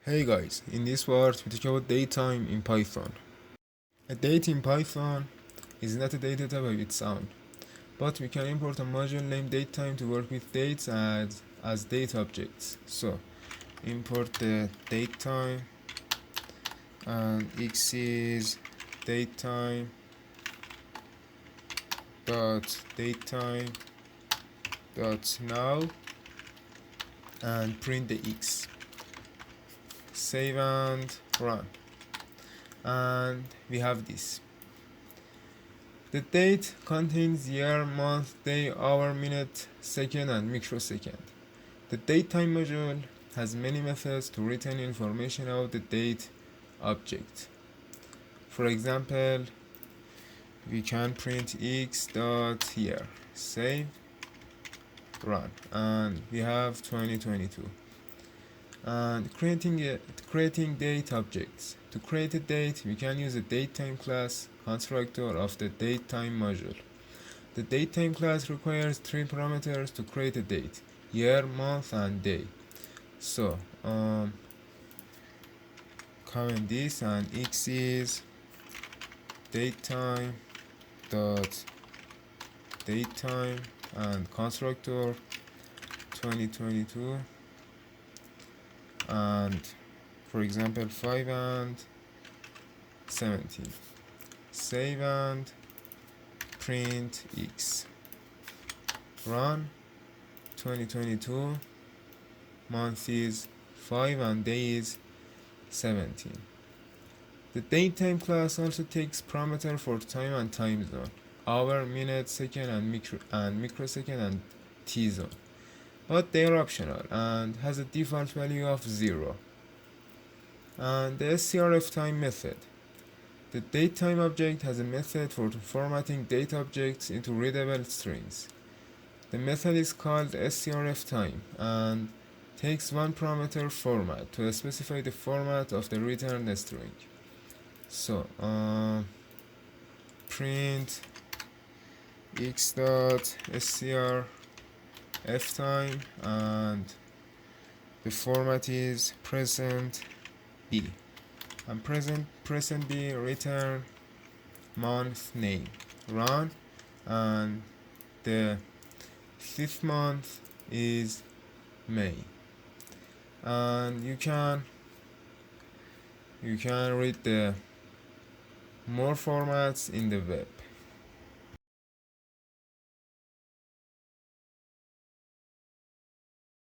Hey guys, in this part we talk about datetime in Python. A date in Python is not a data type of its own, but we can import a module named datetime to work with dates as date objects. So import the datetime and x is datetime dot datetime dot now and print the x. Save and run. And we have this. The date contains year, month, day, hour, minute, second, and microsecond. The datetime module has many methods to return information about the date object. For example, we can print x dot year, save, run, and we have 2022. And creating date objects. To create a date, we can use a datetime class constructor of the datetime module. The datetime class requires 3 parameters to create a date: year, month, and day. So comment this, and x is datetime dot datetime and constructor 2022, and for example 5 and 17. Save and print x. Run. 2022, month is 5 and day is 17. The datetime class also takes parameter for time and time zone: hour, minute, second, and microsecond, and t zone, but they are optional and has a default value of 0. And the scrftime method. The datetime object has a method for formatting date objects into readable strings. The method is called scrftime and takes one parameter format to specify the format of the returned string. So print x dot scrftime, and the format is present b, and present b return month name. Run, and the 5th month is May. And you can read the more formats in the web.